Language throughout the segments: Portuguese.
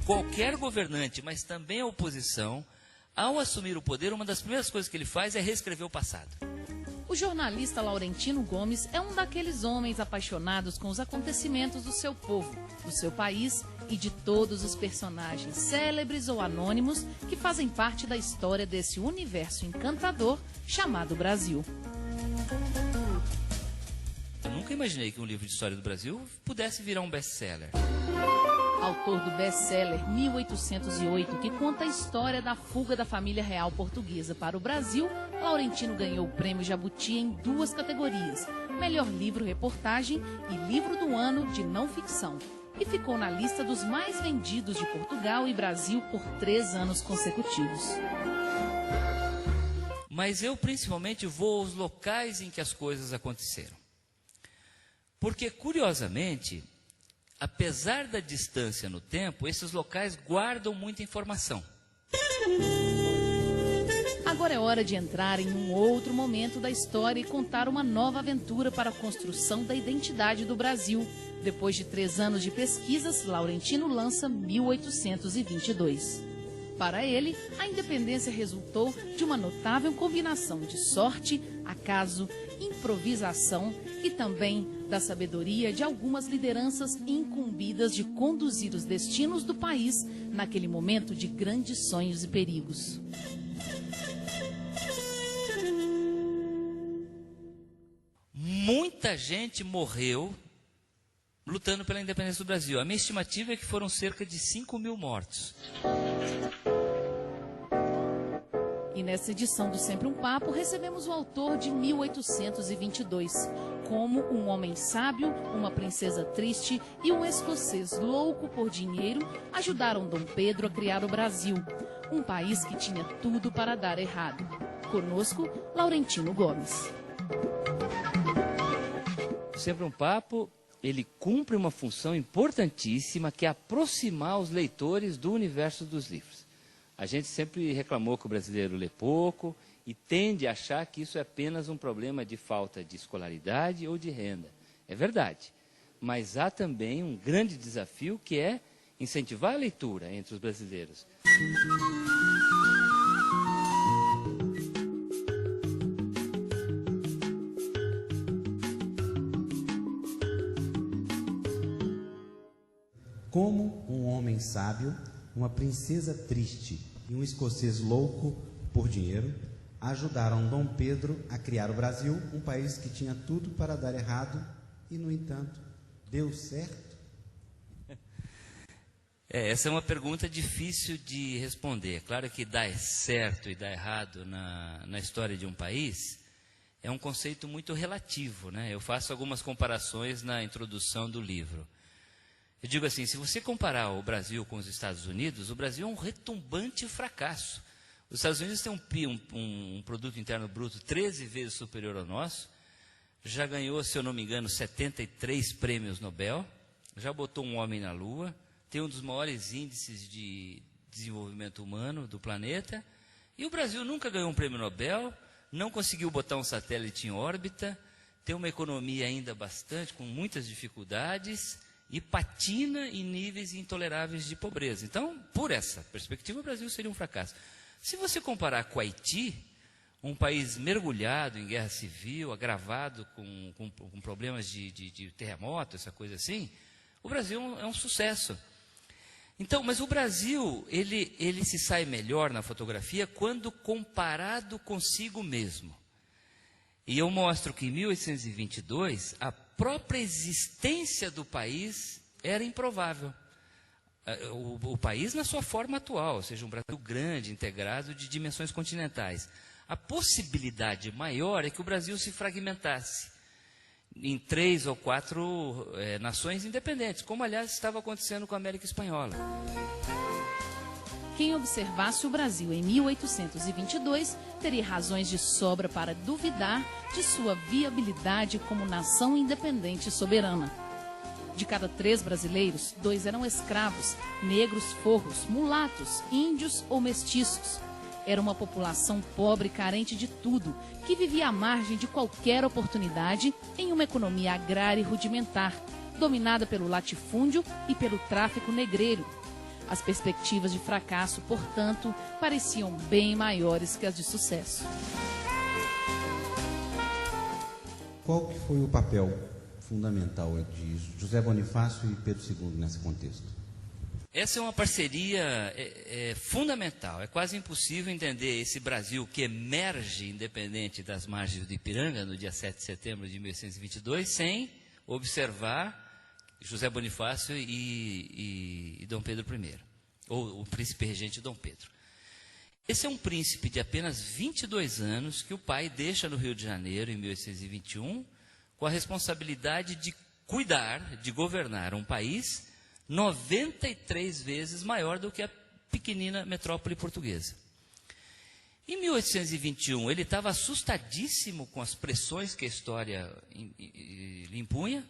qualquer governante, mas também a oposição, ao assumir o poder, uma das primeiras coisas que ele faz é reescrever o passado. O jornalista Laurentino Gomes é um daqueles homens apaixonados com os acontecimentos do seu povo, do seu país e de todos os personagens célebres ou anônimos que fazem parte da história desse universo encantador chamado Brasil. Eu nunca imaginei que um livro de história do Brasil pudesse virar um best-seller. Autor do best-seller 1808, que conta a história da fuga da família real portuguesa para o Brasil, Laurentino ganhou o prêmio Jabuti em 2 categorias, melhor livro-reportagem e livro do ano de não ficção, e ficou na lista dos mais vendidos de Portugal e Brasil por 3 anos consecutivos. Mas eu principalmente vou aos locais em que as coisas aconteceram. Porque, curiosamente, apesar da distância no tempo, esses locais guardam muita informação. Agora é hora de entrar em um outro momento da história e contar uma nova aventura para a construção da identidade do Brasil. Depois de 3 anos de pesquisas, Laurentino lança 1822. Para ele, a independência resultou de uma notável combinação de sorte, acaso, improvisação e também da sabedoria de algumas lideranças incumbidas de conduzir os destinos do país naquele momento de grandes sonhos e perigos. Muita gente morreu lutando pela independência do Brasil. A minha estimativa é que foram cerca de 5.000 mortos. E nessa edição do Sempre um Papo, recebemos o autor de 1822. Como um homem sábio, uma princesa triste e um escocês louco por dinheiro ajudaram Dom Pedro a criar o Brasil, um país que tinha tudo para dar errado. Conosco, Laurentino Gomes. Sempre um Papo, ele cumpre uma função importantíssima, que é aproximar os leitores do universo dos livros. A gente sempre reclamou que o brasileiro lê pouco e tende a achar que isso é apenas um problema de falta de escolaridade ou de renda. É verdade, mas há também um grande desafio, que é incentivar a leitura entre os brasileiros. Como um homem sábio, uma princesa triste e um escocês louco por dinheiro ajudaram Dom Pedro a criar o Brasil, um país que tinha tudo para dar errado e, no entanto, deu certo? Essa é uma pergunta difícil de responder. Claro que dar certo e dar errado na história de um país é um conceito muito relativo, né? Eu faço algumas comparações na introdução do livro. Eu digo assim, se você comparar o Brasil com os Estados Unidos, o Brasil é um retumbante fracasso. Os Estados Unidos têm um produto interno bruto 13 vezes superior ao nosso, já ganhou, se eu não me engano, 73 prêmios Nobel, já botou um homem na Lua, tem um dos maiores índices de desenvolvimento humano do planeta, e o Brasil nunca ganhou um prêmio Nobel, não conseguiu botar um satélite em órbita, tem uma economia ainda com muitas dificuldades, e patina em níveis intoleráveis de pobreza. Então, por essa perspectiva, o Brasil seria um fracasso. Se você comparar com o Haiti, um país mergulhado em guerra civil, agravado com problemas de terremoto, essa coisa assim, o Brasil é um sucesso. Então, mas o Brasil, ele se sai melhor na fotografia quando comparado consigo mesmo. E eu mostro que em 1822, a própria existência do país era improvável. O país na sua forma atual, ou seja, um Brasil grande, integrado, de dimensões continentais. A possibilidade maior é que o Brasil se fragmentasse em 3 ou 4 nações independentes, como, aliás, estava acontecendo com a América Espanhola. Quem observasse o Brasil em 1822 teria razões de sobra para duvidar de sua viabilidade como nação independente e soberana. De cada 3 brasileiros, 2 eram escravos, negros forros, mulatos, índios ou mestiços. Era uma população pobre e carente de tudo, que vivia à margem de qualquer oportunidade em uma economia agrária e rudimentar, dominada pelo latifúndio e pelo tráfico negreiro. As perspectivas de fracasso, portanto, pareciam bem maiores que as de sucesso. Qual que foi o papel fundamental de José Bonifácio e Pedro II nesse contexto? Essa é uma parceria fundamental. É quase impossível entender esse Brasil que emerge independente das margens do Ipiranga, no dia 7 de setembro de 1822, sem observar José Bonifácio e Dom Pedro I, ou o príncipe regente Dom Pedro. Esse é um príncipe de apenas 22 anos que o pai deixa no Rio de Janeiro, em 1821, com a responsabilidade de cuidar, de governar um país 93 vezes maior do que a pequenina metrópole portuguesa. Em 1821, ele estava assustadíssimo com as pressões que a história lhe impunha,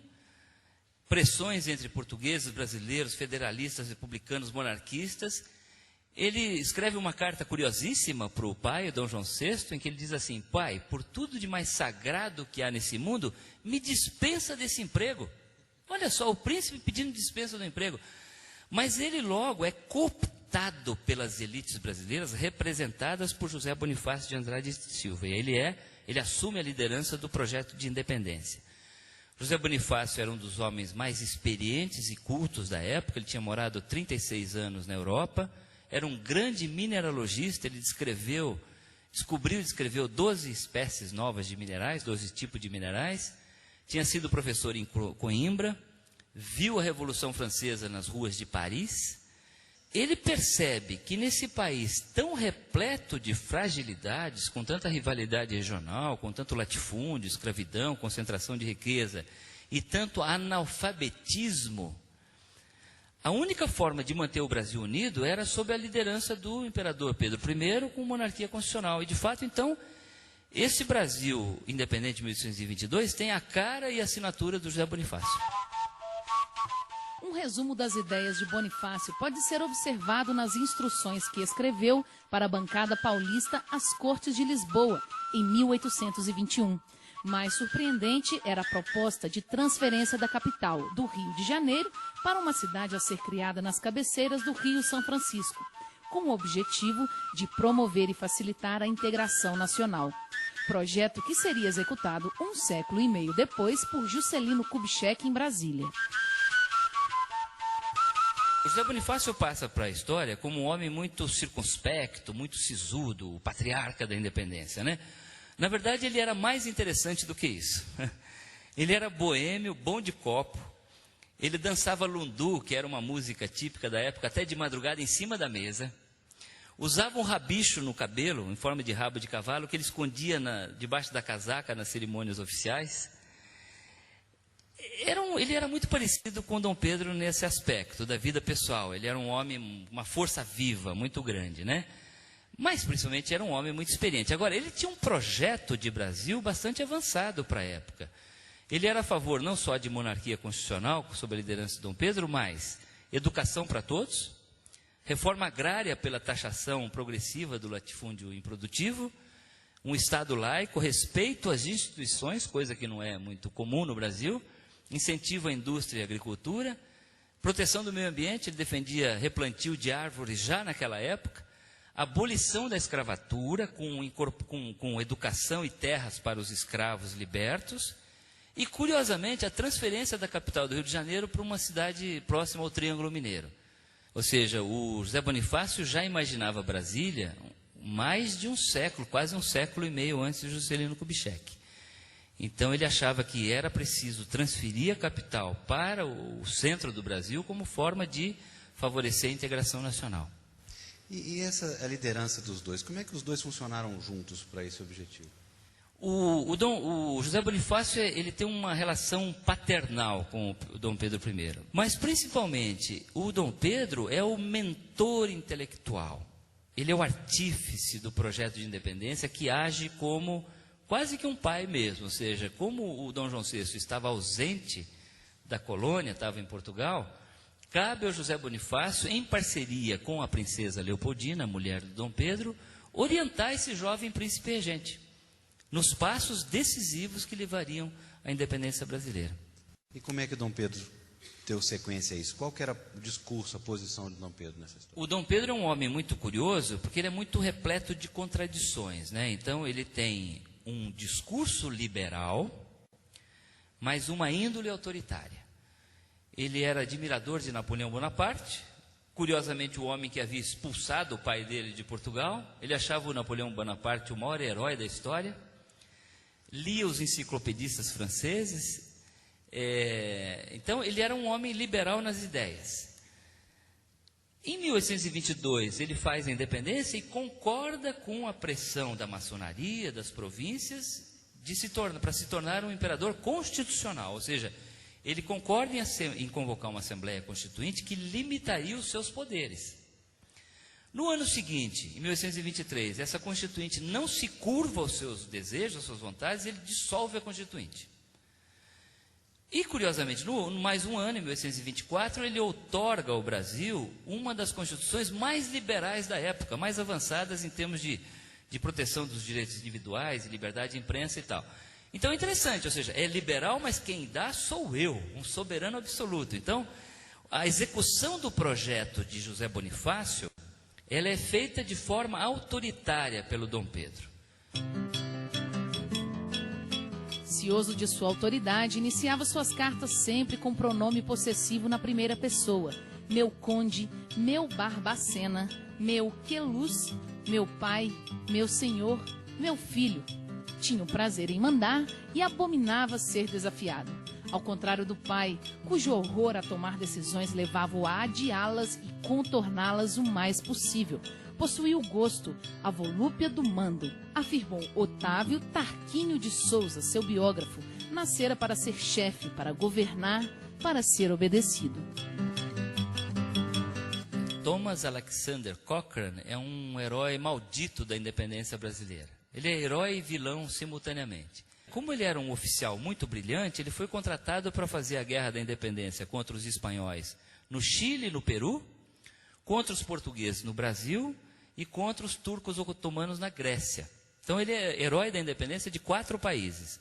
pressões entre portugueses, brasileiros, federalistas, republicanos, monarquistas. Ele escreve uma carta curiosíssima para o pai, Dom João VI, em que ele diz assim: pai, por tudo de mais sagrado que há nesse mundo, me dispensa desse emprego. Olha só, o príncipe pedindo dispensa do emprego. Mas ele logo é cooptado pelas elites brasileiras, representadas por José Bonifácio de Andrade e Silva. E ele assume a liderança do projeto de independência. José Bonifácio era um dos homens mais experientes e cultos da época. Ele tinha morado 36 anos na Europa. Era um grande mineralogista. Ele descreveu 12 espécies novas de minerais, 12 tipos de minerais. Tinha sido professor em Coimbra, viu a Revolução Francesa nas ruas de Paris. Ele percebe que nesse país tão repleto de fragilidades, com tanta rivalidade regional, com tanto latifúndio, escravidão, concentração de riqueza e tanto analfabetismo, a única forma de manter o Brasil unido era sob a liderança do imperador Pedro I, com monarquia constitucional. E, de fato, então, esse Brasil independente de 1822 tem a cara e a assinatura do José Bonifácio. Um resumo das ideias de Bonifácio pode ser observado nas instruções que escreveu para a bancada paulista às Cortes de Lisboa, em 1821. Mais surpreendente era a proposta de transferência da capital, do Rio de Janeiro, para uma cidade a ser criada nas cabeceiras do Rio São Francisco, com o objetivo de promover e facilitar a integração nacional. Projeto que seria executado 1 século e meio depois por Juscelino Kubitschek em Brasília. O José Bonifácio passa para a história como um homem muito circunspecto, muito sisudo, o patriarca da independência, né? Na verdade, ele era mais interessante do que isso. Ele era boêmio, bom de copo. Ele dançava lundu, que era uma música típica da época, até de madrugada em cima da mesa. Usava um rabicho no cabelo, em forma de rabo de cavalo, que ele escondia debaixo da casaca nas cerimônias oficiais. Ele era muito parecido com Dom Pedro nesse aspecto da vida pessoal. Ele era um homem, uma força viva muito grande, né? Mas, principalmente, era um homem muito experiente. Agora, ele tinha um projeto de Brasil bastante avançado para a época. Ele era a favor não só de monarquia constitucional, sob a liderança de Dom Pedro, mas educação para todos, reforma agrária pela taxação progressiva do latifúndio improdutivo, um Estado laico, respeito às instituições, coisa que não é muito comum no Brasil, incentivo à indústria e à agricultura, proteção do meio ambiente. Ele defendia replantio de árvores já naquela época, abolição da escravatura, com educação e terras para os escravos libertos, e, curiosamente, a transferência da capital do Rio de Janeiro para uma cidade próxima ao Triângulo Mineiro. Ou seja, o José Bonifácio já imaginava Brasília mais de um século, quase 1 século e meio antes de Juscelino Kubitschek. Então, ele achava que era preciso transferir a capital para o centro do Brasil como forma de favorecer a integração nacional. E essa a liderança dos dois, como é que os dois funcionaram juntos para esse objetivo? O José Bonifácio ele tem uma relação paternal com o Dom Pedro I. Mas, principalmente, o Dom Pedro é o mentor intelectual. Ele é o artífice do projeto de independência, que age como quase que um pai mesmo. Ou seja, como o Dom João VI estava ausente da colônia, estava em Portugal, cabe ao José Bonifácio, em parceria com a princesa Leopoldina, mulher do Dom Pedro, orientar esse jovem príncipe regente nos passos decisivos que levariam à independência brasileira. E como é que Dom Pedro deu sequência a isso? Qual que era o discurso, a posição de Dom Pedro nessa história? O Dom Pedro é um homem muito curioso, porque ele é muito repleto de contradições, né? Então, ele tem um discurso liberal, mas uma índole autoritária. Ele era admirador de Napoleão Bonaparte, curiosamente o homem que havia expulsado o pai dele de Portugal. Ele achava o Napoleão Bonaparte o maior herói da história, lia os enciclopedistas franceses. Então ele era um homem liberal nas ideias. Em 1822 ele faz a independência e concorda com a pressão da maçonaria, das províncias, para se tornar um imperador constitucional, ou seja, ele concorda em convocar uma Assembleia Constituinte que limitaria os seus poderes. No ano seguinte, em 1823, essa Constituinte não se curva aos seus desejos, às suas vontades, ele dissolve a Constituinte. E, curiosamente, mais um ano, em 1824, ele outorga ao Brasil uma das constituições mais liberais da época, mais avançadas em termos de proteção dos direitos individuais, liberdade de imprensa e tal. Então é interessante, ou seja, é liberal, mas quem dá sou eu, um soberano absoluto. Então, a execução do projeto de José Bonifácio, ela é feita de forma autoritária pelo Dom Pedro. Cioso de sua autoridade, iniciava suas cartas sempre com pronome possessivo na primeira pessoa. Meu conde, meu Barbacena, meu Queluz, meu pai, meu senhor, meu filho. Tinha o prazer em mandar e abominava ser desafiado. Ao contrário do pai, cujo horror a tomar decisões levava-o a adiá-las e contorná-las o mais possível. Possuía o gosto, a volúpia do mando, afirmou Otávio Tarquínio de Souza, seu biógrafo. Nascera para ser chefe, para governar, para ser obedecido. Thomas Alexander Cochrane é um herói maldito da independência brasileira. Ele é herói e vilão simultaneamente. Como ele era um oficial muito brilhante, ele foi contratado para fazer a guerra da independência contra os espanhóis no Chile e no Peru, contra os portugueses no Brasil e contra os turcos otomanos na Grécia. Então ele é herói da independência de 4 países.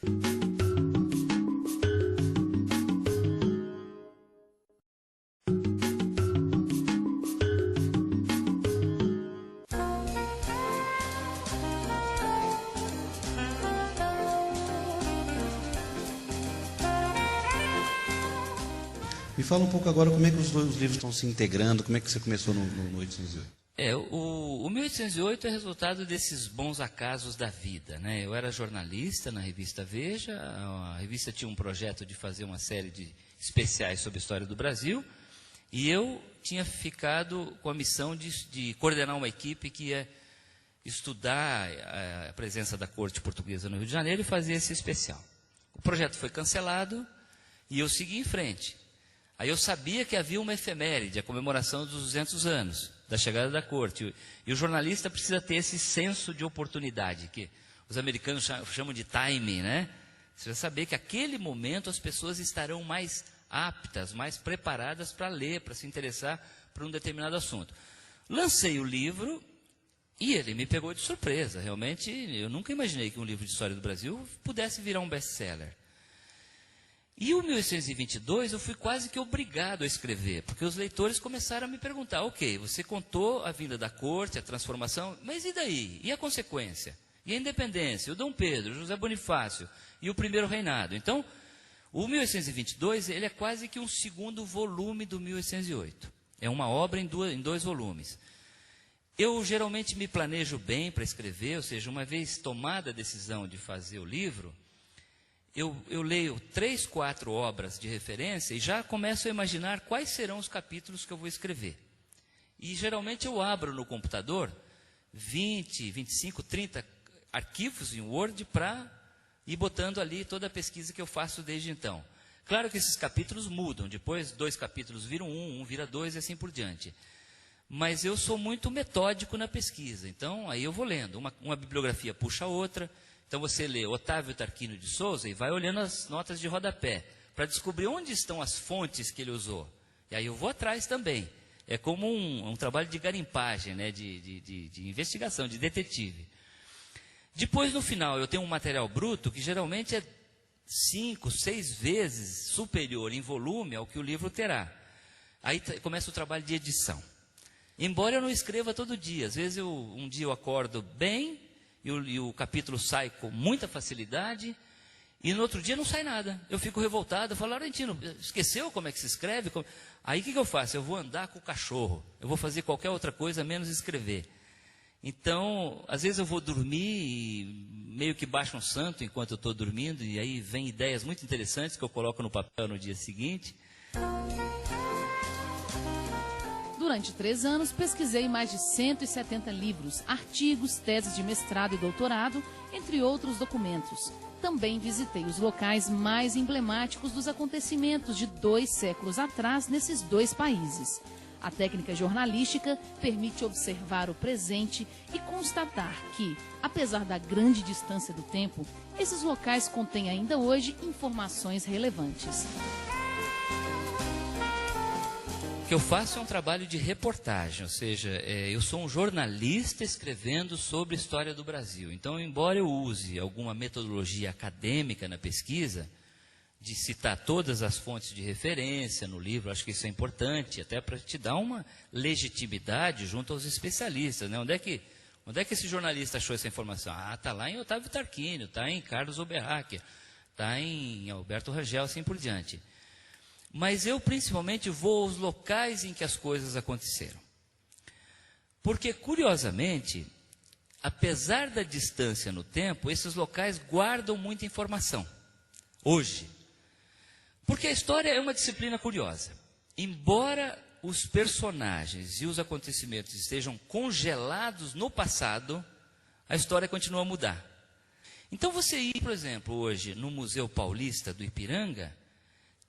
Me fala um pouco agora como é que os dois livros estão se integrando, como é que você começou no 1808? O 1808 é resultado desses bons acasos da vida, né? Eu era jornalista na revista Veja, a revista tinha um projeto de fazer uma série de especiais sobre a história do Brasil, e eu tinha ficado com a missão de coordenar uma equipe que ia estudar a presença da corte portuguesa no Rio de Janeiro e fazer esse especial. O projeto foi cancelado e eu segui em frente. Aí eu sabia que havia uma efeméride, a comemoração dos 200 anos da chegada da corte. E o jornalista precisa ter esse senso de oportunidade, que os americanos chamam de timing, né? Você vai saber que naquele momento as pessoas estarão mais aptas, mais preparadas para ler, para se interessar por um determinado assunto. Lancei o livro e ele me pegou de surpresa. Realmente, eu nunca imaginei que um livro de história do Brasil pudesse virar um best-seller. E o 1822 eu fui quase que obrigado a escrever, porque os leitores começaram a me perguntar, ok, você contou a vinda da corte, a transformação, mas e daí? E a consequência? E a independência? O Dom Pedro, o José Bonifácio e o primeiro reinado? Então, o 1822 ele é quase que um segundo volume do 1808. É uma obra em 2 volumes. Eu geralmente me planejo bem para escrever, ou seja, uma vez tomada a decisão de fazer o livro, eu leio 3, 4 obras de referência e já começo a imaginar quais serão os capítulos que eu vou escrever. E geralmente eu abro no computador 20, 25, 30 arquivos em Word para ir botando ali toda a pesquisa que eu faço desde então. Claro que esses capítulos mudam, depois 2 capítulos viram 1 vira 2 e assim por diante. Mas eu sou muito metódico na pesquisa, então aí eu vou lendo, uma bibliografia puxa a outra. Então você lê Otávio Tarquínio de Souza e vai olhando as notas de rodapé, para descobrir onde estão as fontes que ele usou. E aí eu vou atrás também. É como um trabalho de garimpagem, né? de investigação, de detetive. Depois, no final, eu tenho um material bruto que geralmente é 5, 6 vezes superior em volume ao que o livro terá. Aí começa o trabalho de edição. Embora eu não escreva todo dia, às vezes um dia eu acordo bem e o capítulo sai com muita facilidade, e no outro dia não sai nada. Eu fico revoltado, eu falo, Laurentino, esqueceu como é que se escreve? Aí o que eu faço? Eu vou andar com o cachorro, eu vou fazer qualquer outra coisa menos escrever. Então, às vezes eu vou dormir e meio que baixo um santo enquanto eu estou dormindo, e aí vem ideias muito interessantes que eu coloco no papel no dia seguinte. Durante 3 anos, pesquisei mais de 170 livros, artigos, teses de mestrado e doutorado, entre outros documentos. Também visitei os locais mais emblemáticos dos acontecimentos de 2 séculos atrás nesses 2 países. A técnica jornalística permite observar o presente e constatar que, apesar da grande distância do tempo, esses locais contêm ainda hoje informações relevantes. O que eu faço é um trabalho de reportagem, ou seja, eu sou um jornalista escrevendo sobre a história do Brasil. Então, embora eu use alguma metodologia acadêmica na pesquisa, de citar todas as fontes de referência no livro, acho que isso é importante, até para te dar uma legitimidade junto aos especialistas, né? Onde é que esse jornalista achou essa informação? Ah, está lá em Otávio Tarquínio, está em Carlos Oberhacker, está em Alberto Rangel, assim por diante. Mas eu principalmente vou aos locais em que as coisas aconteceram. Porque, curiosamente, apesar da distância no tempo, esses locais guardam muita informação. Hoje. Porque a história é uma disciplina curiosa. Embora os personagens e os acontecimentos estejam congelados no passado, a história continua a mudar. Então você ir, por exemplo, hoje no Museu Paulista do Ipiranga,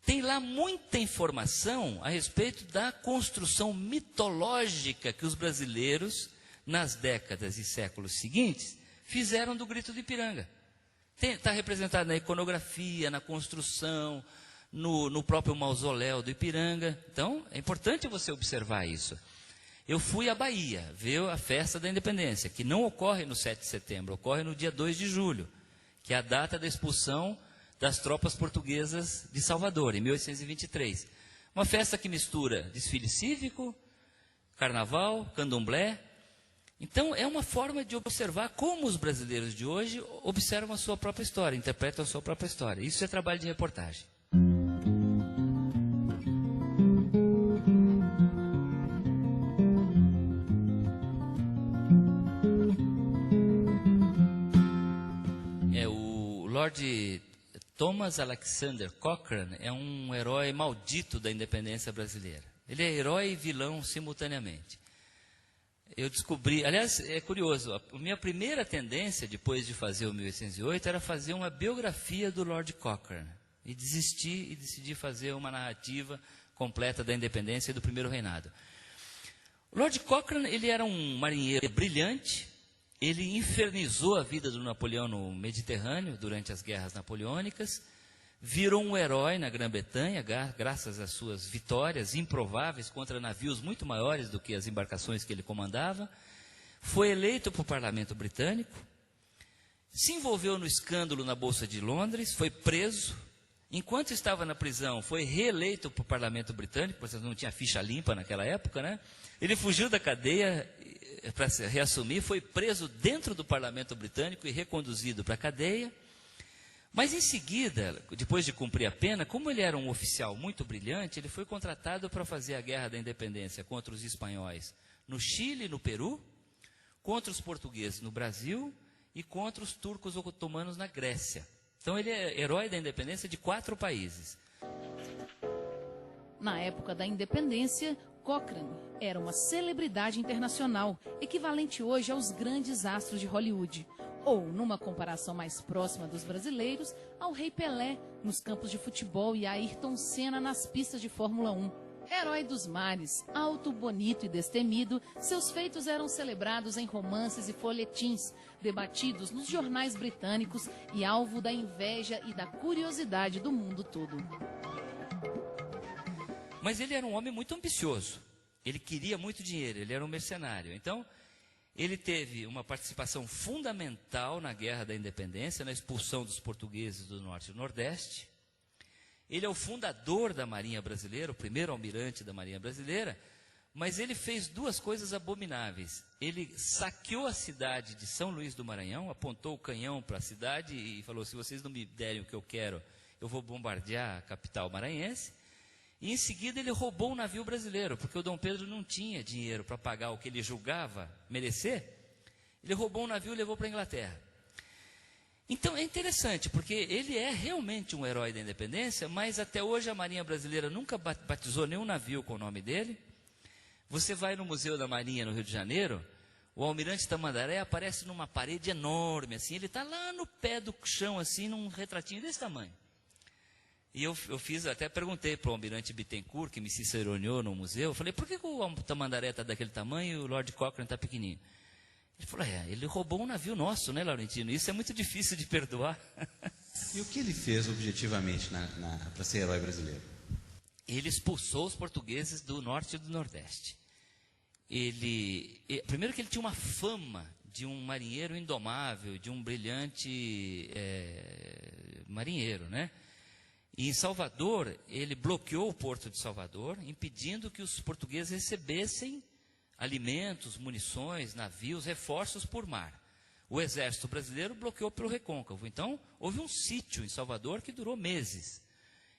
tem lá muita informação a respeito da construção mitológica que os brasileiros, nas décadas e séculos seguintes, fizeram do Grito do Ipiranga. Está representado na iconografia, na construção, no próprio mausoléu do Ipiranga. Então, é importante você observar isso. Eu fui à Bahia ver a festa da independência, que não ocorre no 7 de setembro, ocorre no dia 2 de julho, que é a data da expulsão das tropas portuguesas de Salvador, em 1823. Uma festa que mistura desfile cívico, carnaval, candomblé. Então, é uma forma de observar como os brasileiros de hoje observam a sua própria história, interpretam a sua própria história. Isso é trabalho de reportagem. O Lord Thomas Alexander Cochrane é um herói maldito da independência brasileira. Ele é herói e vilão simultaneamente. Eu descobri, aliás, é curioso, a minha primeira tendência, depois de fazer o 1808, era fazer uma biografia do Lord Cochrane. E desisti e decidi fazer uma narrativa completa da independência e do primeiro reinado. O Lord Cochrane, ele era um marinheiro brilhante, ele infernizou a vida do Napoleão no Mediterrâneo durante as guerras napoleônicas, virou um herói na Grã-Bretanha, graças às suas vitórias improváveis contra navios muito maiores do que as embarcações que ele comandava, foi eleito para o parlamento britânico, se envolveu no escândalo na Bolsa de Londres, foi preso, enquanto estava na prisão, foi reeleito para o parlamento britânico, porque não tinha ficha limpa naquela época, né? Ele fugiu da cadeia para se reassumir, foi preso dentro do parlamento britânico e reconduzido para a cadeia. Mas em seguida, depois de cumprir a pena, como ele era um oficial muito brilhante, ele foi contratado para fazer a guerra da independência contra os espanhóis no Chile e no Peru, contra os portugueses no Brasil e contra os turcos otomanos na Grécia. Então ele é herói da independência de 4 países. Na época da independência, Cochrane era uma celebridade internacional, equivalente hoje aos grandes astros de Hollywood. Ou, numa comparação mais próxima dos brasileiros, ao Rei Pelé nos campos de futebol e a Ayrton Senna nas pistas de Fórmula 1. Herói dos mares, alto, bonito e destemido, seus feitos eram celebrados em romances e folhetins, debatidos nos jornais britânicos e alvo da inveja e da curiosidade do mundo todo. Mas ele era um homem muito ambicioso. Ele queria muito dinheiro, ele era um mercenário. Então, Ele teve uma participação fundamental na Guerra da Independência, na expulsão dos portugueses do Norte e do Nordeste. Ele é o fundador da Marinha Brasileira, o primeiro almirante da Marinha Brasileira, mas ele fez duas coisas abomináveis. Ele saqueou a cidade de São Luís do Maranhão, apontou o canhão para a cidade e falou: se vocês não me derem o que eu quero, eu vou bombardear a capital maranhense. E em seguida ele roubou um navio brasileiro, porque o Dom Pedro não tinha dinheiro para pagar o que ele julgava merecer. Ele roubou um navio e levou para a Inglaterra. Então é interessante, porque ele é realmente um herói da independência, mas até hoje a Marinha Brasileira nunca batizou nenhum navio com o nome dele. Você vai no Museu da Marinha no Rio de Janeiro, o Almirante Tamandaré aparece numa parede enorme, assim, ele está lá no pé do chão, assim, num retratinho desse tamanho. E eu até perguntei para o Almirante Bittencourt, que me ciceroneou no museu, eu falei: por que o Tamandaré está daquele tamanho e o Lord Cochrane está pequenininho? Ele falou: ele roubou um navio nosso, né, Laurentino? Isso é muito difícil de perdoar. E o que ele fez objetivamente para ser herói brasileiro? Ele expulsou os portugueses do Norte e do Nordeste. Primeiro que ele tinha uma fama de um marinheiro indomável, de um brilhante marinheiro, né? E em Salvador, ele bloqueou o porto de Salvador, impedindo que os portugueses recebessem alimentos, munições, navios, reforços por mar. O exército brasileiro bloqueou pelo recôncavo. Então, houve um sítio em Salvador que durou meses.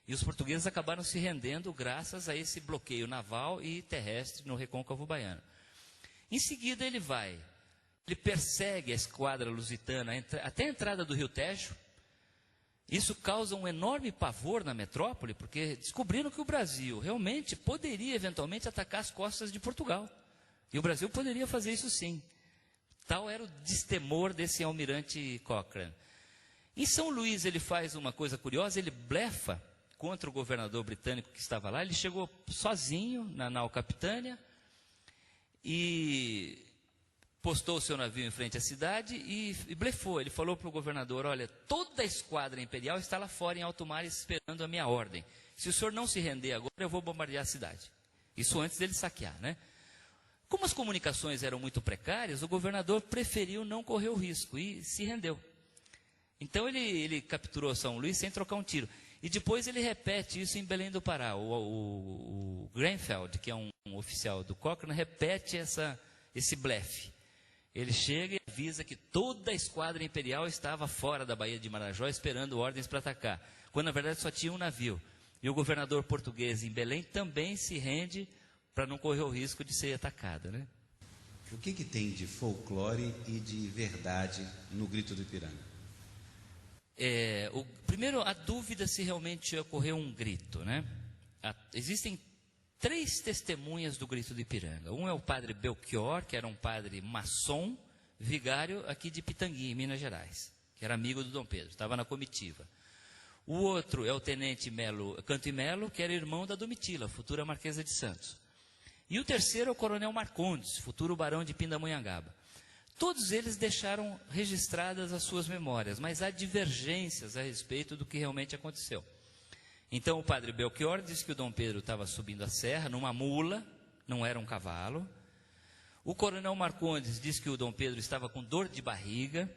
E os portugueses acabaram se rendendo graças a esse bloqueio naval e terrestre no recôncavo baiano. Em seguida, ele persegue a esquadra lusitana até a entrada do Rio Tejo. Isso causa um enorme pavor na metrópole, porque descobriram que o Brasil realmente poderia eventualmente atacar as costas de Portugal. E o Brasil poderia fazer isso sim. Tal era o destemor desse almirante Cochrane. Em São Luís ele faz uma coisa curiosa, ele blefa contra o governador britânico que estava lá. Ele chegou sozinho na nau Capitânia e postou o seu navio em frente à cidade e blefou. Ele falou para o governador: olha, toda a esquadra imperial está lá fora em alto mar esperando a minha ordem. Se o senhor não se render agora, eu vou bombardear a cidade. Isso antes dele saquear, né? Como as comunicações eram muito precárias, o governador preferiu não correr o risco e se rendeu. Então ele capturou São Luís sem trocar um tiro. E depois ele repete isso em Belém do Pará. O Grenfell, que é um oficial do Cochrane, repete esse blefe. Ele chega e avisa que toda a esquadra imperial estava fora da Baía de Marajó esperando ordens para atacar, quando na verdade só tinha um navio. E o governador português em Belém também se rende para não correr o risco de ser atacado, né? O que tem de folclore e de verdade no Grito do Ipiranga? Primeiro, a dúvida se realmente ocorreu um grito, né? Existem 3 testemunhas do Grito do Ipiranga. Um é o padre Belchior, que era um padre maçom, vigário aqui de Pitangui, em Minas Gerais, que era amigo do Dom Pedro, estava na comitiva. O outro é o tenente Canto e Melo, que era irmão da Domitila, futura Marquesa de Santos. E o terceiro é o coronel Marcondes, futuro barão de Pindamonhangaba. Todos eles deixaram registradas as suas memórias, mas há divergências a respeito do que realmente aconteceu. Então o padre Belchior disse que o Dom Pedro estava subindo a serra numa mula, não era um cavalo. O coronel Marcondes disse que o Dom Pedro estava com dor de barriga,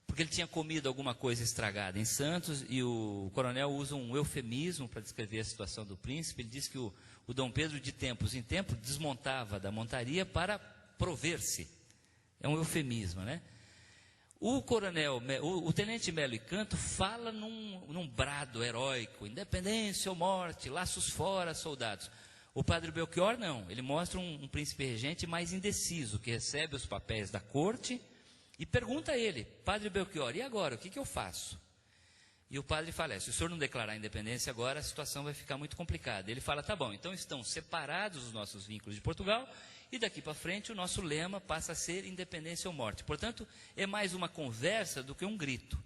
porque ele tinha comido alguma coisa estragada em Santos, e o coronel usa um eufemismo para descrever a situação do príncipe. Ele diz que o Dom Pedro, de tempos em tempos, desmontava da montaria para prover-se. É um eufemismo, né? O tenente Melo e Canto fala num brado heróico: independência ou morte, laços fora, soldados. O padre Belchior não, ele mostra um príncipe regente mais indeciso, que recebe os papéis da corte e pergunta a ele: padre Belchior, e agora, o que eu faço? E o padre fala: se o senhor não declarar a independência agora, a situação vai ficar muito complicada. Ele fala: tá bom, então estão separados os nossos vínculos de Portugal, e daqui para frente o nosso lema passa a ser independência ou morte. Portanto, é mais uma conversa do que um grito.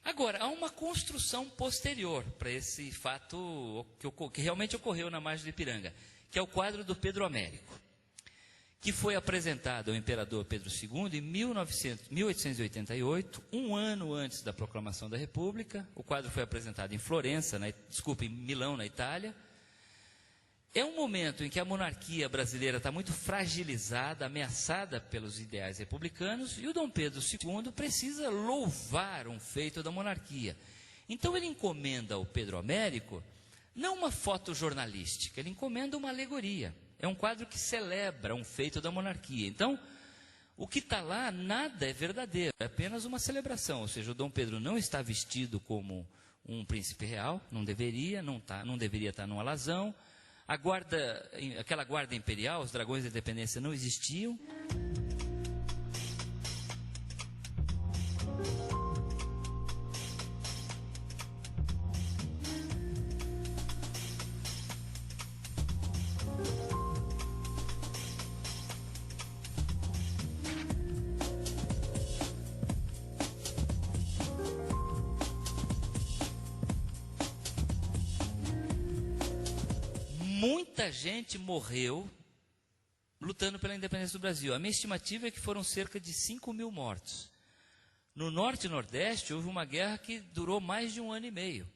Agora, há uma construção posterior para esse fato que realmente ocorreu na margem do Ipiranga, que é o quadro do Pedro Américo, que foi apresentado ao imperador Pedro II em 1888, um ano antes da proclamação da República. O quadro foi apresentado em em Milão, na Itália. É um momento em que a monarquia brasileira está muito fragilizada, ameaçada pelos ideais republicanos, e o Dom Pedro II precisa louvar um feito da monarquia. Então ele encomenda ao Pedro Américo, não uma foto jornalística, ele encomenda uma alegoria. É um quadro que celebra um feito da monarquia. Então, o que está lá, nada é verdadeiro, é apenas uma celebração. Ou seja, o Dom Pedro não está vestido como um príncipe real, não deveria estar num alazão. Aquela guarda imperial, os dragões da independência não existiam. Muita gente morreu lutando pela independência do Brasil. A minha estimativa é que foram cerca de 5.000 mortos. No Norte e Nordeste houve uma guerra que durou mais de 1 ano e meio.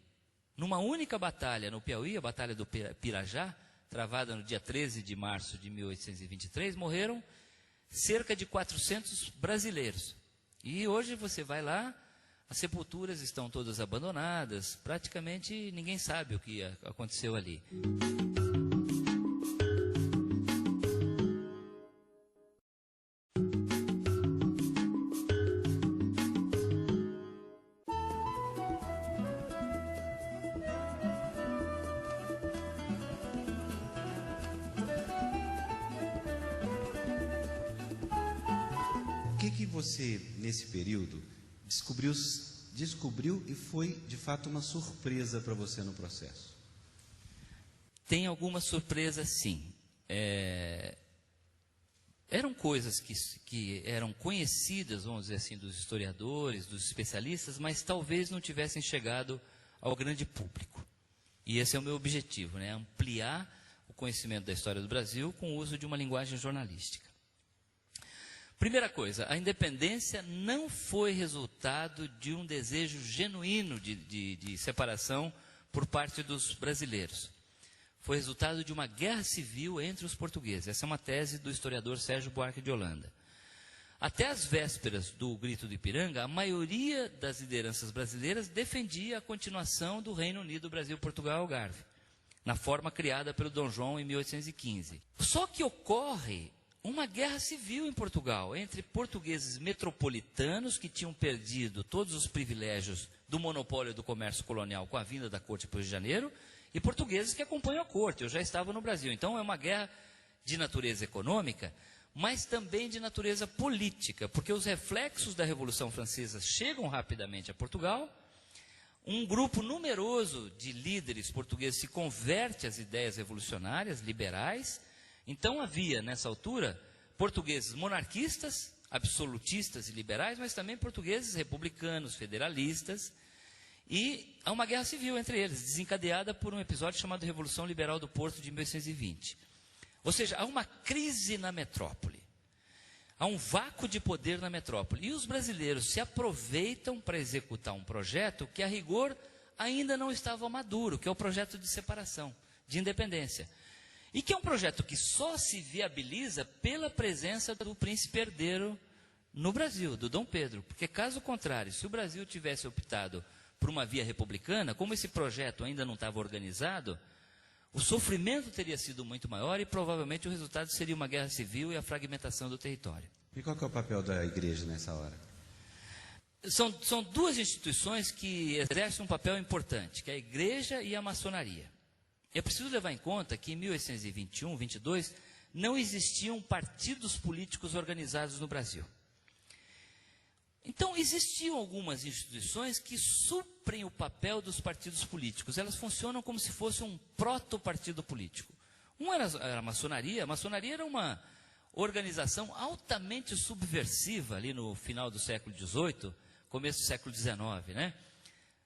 Numa única batalha no Piauí, a Batalha do Pirajá, travada no dia 13 de março de 1823, morreram cerca de 400 brasileiros. E hoje você vai lá, as sepulturas estão todas abandonadas, praticamente ninguém sabe o que aconteceu ali. O que você, nesse período, descobriu e foi, de fato, uma surpresa para você no processo? Tem alguma surpresa, sim. Eram coisas que eram conhecidas, vamos dizer assim, dos historiadores, dos especialistas, mas talvez não tivessem chegado ao grande público. E esse é o meu objetivo, né? Ampliar o conhecimento da história do Brasil com o uso de uma linguagem jornalística. Primeira coisa, a independência não foi resultado de um desejo genuíno de separação por parte dos brasileiros. Foi resultado de uma guerra civil entre os portugueses. Essa é uma tese do historiador Sérgio Buarque de Holanda. Até as vésperas do Grito do Ipiranga, a maioria das lideranças brasileiras defendia a continuação do Reino Unido, Brasil, Portugal e Algarve, na forma criada pelo Dom João em 1815. Só que ocorre uma guerra civil em Portugal, entre portugueses metropolitanos que tinham perdido todos os privilégios do monopólio do comércio colonial com a vinda da corte para o Rio de Janeiro, e portugueses que acompanham a corte. Eu já estava no Brasil. Então é uma guerra de natureza econômica, mas também de natureza política, porque os reflexos da Revolução Francesa chegam rapidamente a Portugal. Um grupo numeroso de líderes portugueses se converte às ideias revolucionárias, liberais. Então havia, nessa altura, portugueses monarquistas, absolutistas e liberais, mas também portugueses republicanos, federalistas, e há uma guerra civil entre eles, desencadeada por um episódio chamado Revolução Liberal do Porto de 1820. Ou seja, há uma crise na metrópole, há um vácuo de poder na metrópole, e os brasileiros se aproveitam para executar um projeto que, a rigor, ainda não estava maduro, que é o projeto de separação, de independência. E que é um projeto que só se viabiliza pela presença do príncipe herdeiro no Brasil, do Dom Pedro. Porque, caso contrário, se o Brasil tivesse optado por uma via republicana, como esse projeto ainda não estava organizado, o sofrimento teria sido muito maior e provavelmente o resultado seria uma guerra civil e a fragmentação do território. E qual que é o papel da igreja nessa hora? São duas instituições que exercem um papel importante, que é a igreja e a maçonaria. É preciso levar em conta que em 1821, 22, não existiam partidos políticos organizados no Brasil. Então, existiam algumas instituições que suprem o papel dos partidos políticos. Elas funcionam como se fosse um proto-partido político. Um era a maçonaria. A maçonaria era uma organização altamente subversiva ali no final do século XVIII, começo do século XIX, né?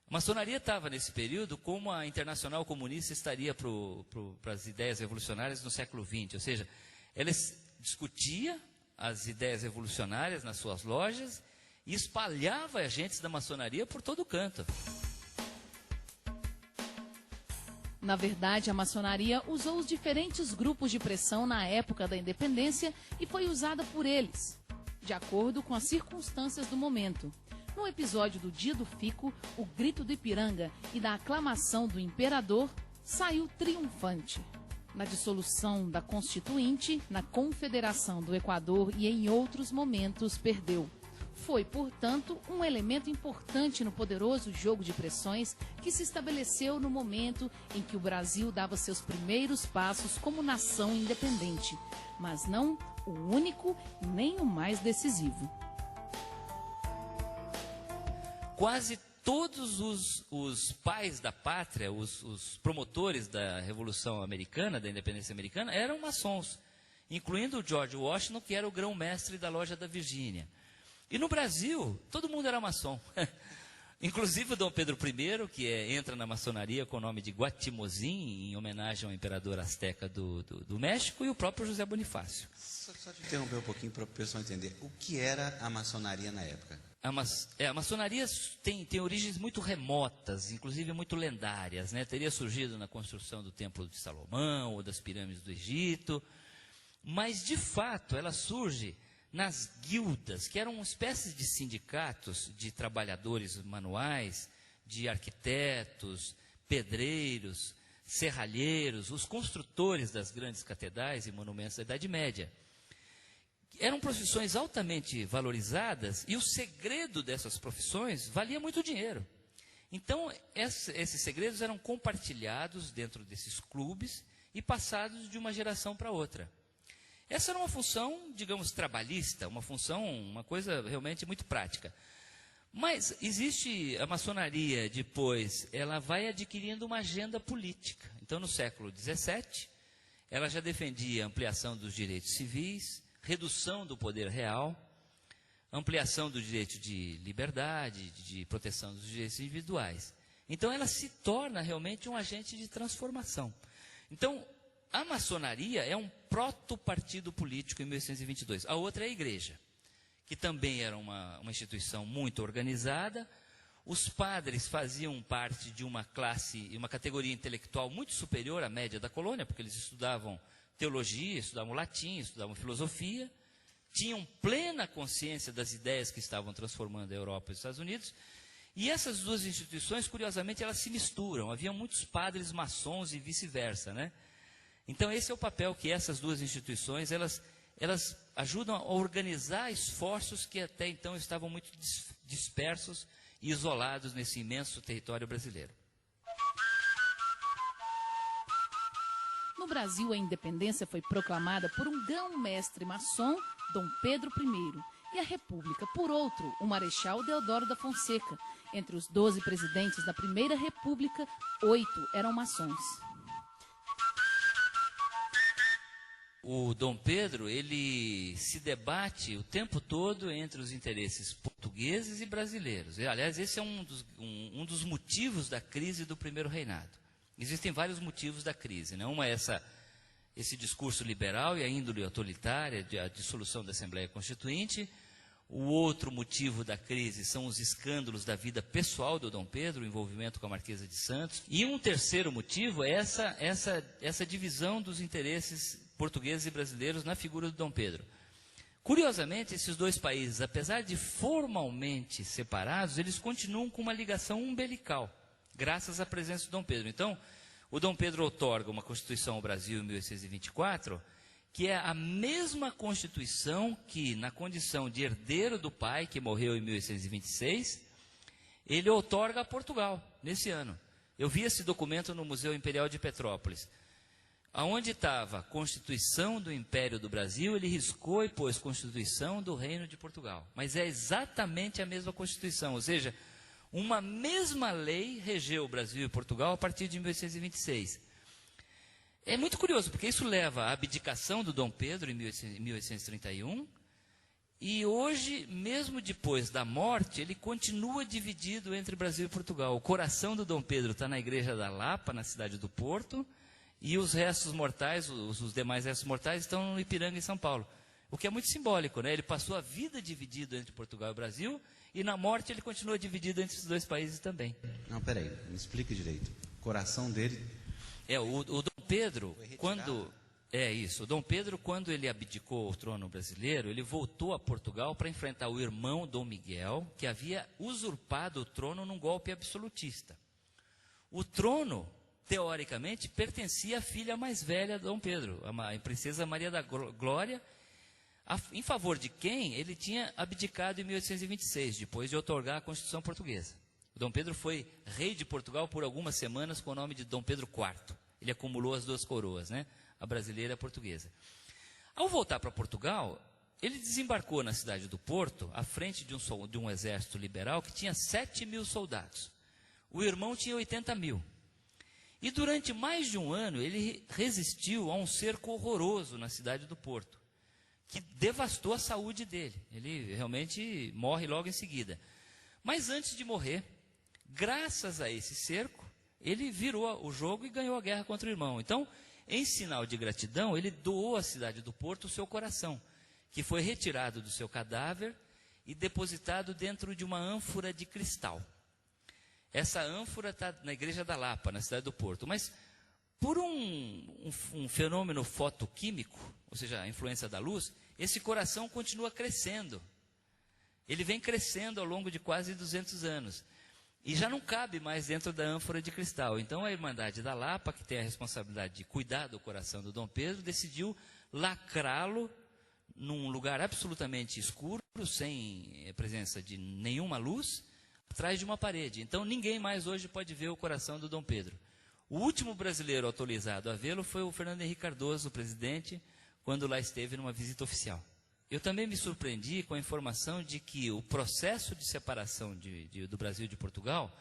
A maçonaria estava nesse período como a Internacional Comunista estaria para as ideias revolucionárias no século XX. Ou seja, ela discutia as ideias revolucionárias nas suas lojas e espalhava agentes da maçonaria por todo canto. Na verdade, a maçonaria usou os diferentes grupos de pressão na época da independência e foi usada por eles, de acordo com as circunstâncias do momento. No episódio do Dia do Fico, o grito do Ipiranga e da aclamação do imperador saiu triunfante. Na dissolução da Constituinte, na Confederação do Equador e em outros momentos perdeu. Foi, portanto, um elemento importante no poderoso jogo de pressões que se estabeleceu no momento em que o Brasil dava seus primeiros passos como nação independente, mas não o único nem o mais decisivo. Quase todos os pais da pátria, os promotores da Revolução Americana, da independência americana, eram maçons, incluindo o George Washington, que era o grão-mestre da Loja da Virgínia. E no Brasil, todo mundo era maçom. Inclusive o Dom Pedro I, que entra na maçonaria com o nome de Guatimozin, em homenagem ao imperador azteca do México, e o próprio José Bonifácio. Só te interromper um pouquinho para o pessoal entender. O que era a maçonaria na época? A maçonaria tem origens muito remotas, inclusive muito lendárias, né? Teria surgido na construção do Templo de Salomão ou das pirâmides do Egito, mas de fato ela surge nas guildas, que eram espécies de sindicatos de trabalhadores manuais, de arquitetos, pedreiros, serralheiros, os construtores das grandes catedrais e monumentos da Idade Média. Eram profissões altamente valorizadas e o segredo dessas profissões valia muito dinheiro. Então, esses segredos eram compartilhados dentro desses clubes e passados de uma geração para outra. Essa era uma função, digamos, trabalhista, uma coisa realmente muito prática. Mas existe a maçonaria depois, ela vai adquirindo uma agenda política. Então, no século XVII, ela já defendia ampliação dos direitos civis, redução do poder real, ampliação do direito de liberdade, de proteção dos direitos individuais. Então, ela se torna realmente um agente de transformação. Então, a maçonaria é um proto-partido político em 1822. A outra é a igreja, que também era uma instituição muito organizada. Os padres faziam parte de uma classe e uma categoria intelectual muito superior à média da colônia, porque eles estudavam teologia, estudavam latim, estudavam filosofia, tinham plena consciência das ideias que estavam transformando a Europa e os Estados Unidos, e essas duas instituições, curiosamente, elas se misturam. Havia muitos padres maçons e vice-versa, né? Então, esse é o papel que essas duas instituições, elas ajudam a organizar esforços que até então estavam muito dispersos e isolados nesse imenso território brasileiro. No Brasil, a independência foi proclamada por um grão-mestre maçom, Dom Pedro I, e a República, por outro, o Marechal Deodoro da Fonseca. Entre os 12 presidentes da Primeira República, 8 eram maçons. O Dom Pedro, ele se debate o tempo todo entre os interesses portugueses e brasileiros. Aliás, esse é um dos motivos da crise do primeiro reinado. Existem vários motivos da crise, né? Uma é esse discurso liberal e a índole autoritária, a dissolução da Assembleia Constituinte. O outro motivo da crise são os escândalos da vida pessoal do Dom Pedro, o envolvimento com a Marquesa de Santos. E um terceiro motivo é essa divisão dos interesses portugueses e brasileiros na figura do Dom Pedro. Curiosamente, esses dois países, apesar de formalmente separados, eles continuam com uma ligação umbilical, graças à presença do Dom Pedro. Então, o Dom Pedro outorga uma Constituição ao Brasil em 1824, que é a mesma Constituição que, na condição de herdeiro do pai, que morreu em 1826, ele outorga a Portugal, nesse ano. Eu vi esse documento no Museu Imperial de Petrópolis. Aonde estava a Constituição do Império do Brasil, ele riscou e pôs Constituição do Reino de Portugal. Mas é exatamente a mesma Constituição, ou seja, uma mesma lei regeu o Brasil e Portugal a partir de 1826. É muito curioso, porque isso leva à abdicação do Dom Pedro em 1831, e hoje, mesmo depois da morte, ele continua dividido entre Brasil e Portugal. O coração do Dom Pedro está na Igreja da Lapa, na cidade do Porto, e os restos mortais, os demais restos mortais, estão no Ipiranga, em São Paulo. O que é muito simbólico, né? Ele passou a vida dividido entre Portugal e Brasil, e na morte ele continua dividido entre os dois países também. Não, peraí, me explica direito. O coração dele O Dom Pedro, o Dom Pedro, quando ele abdicou o trono brasileiro, ele voltou a Portugal para enfrentar o irmão Dom Miguel, que havia usurpado o trono num golpe absolutista. O trono, teoricamente, pertencia à filha mais velha de Dom Pedro, a princesa Maria da Glória, em favor de quem ele tinha abdicado em 1826, depois de outorgar a Constituição Portuguesa. O Dom Pedro foi rei de Portugal por algumas semanas com o nome de Dom Pedro IV. Ele acumulou as duas coroas, né? A brasileira e a portuguesa. Ao voltar para Portugal, ele desembarcou na cidade do Porto, à frente de um exército liberal que tinha 7.000 soldados. O irmão tinha 80.000. E durante mais de um ano, ele resistiu a um cerco horroroso na cidade do Porto, que devastou a saúde dele. Ele realmente morre logo em seguida. Mas antes de morrer, graças a esse cerco, ele virou o jogo e ganhou a guerra contra o irmão. Então, em sinal de gratidão, ele doou à cidade do Porto o seu coração, que foi retirado do seu cadáver e depositado dentro de uma ânfora de cristal. Essa ânfora está na Igreja da Lapa, na cidade do Porto. Mas, por um fenômeno fotoquímico, ou seja, a influência da luz, esse coração continua crescendo. Ele vem crescendo ao longo de quase 200 anos. E já não cabe mais dentro da ânfora de cristal. Então a Irmandade da Lapa, que tem a responsabilidade de cuidar do coração do Dom Pedro, decidiu lacrá-lo num lugar absolutamente escuro, sem presença de nenhuma luz, atrás de uma parede. Então ninguém mais hoje pode ver o coração do Dom Pedro. O último brasileiro autorizado a vê-lo foi o Fernando Henrique Cardoso, o presidente, quando lá esteve numa visita oficial. Eu também me surpreendi com a informação de que o processo de separação do Brasil e de Portugal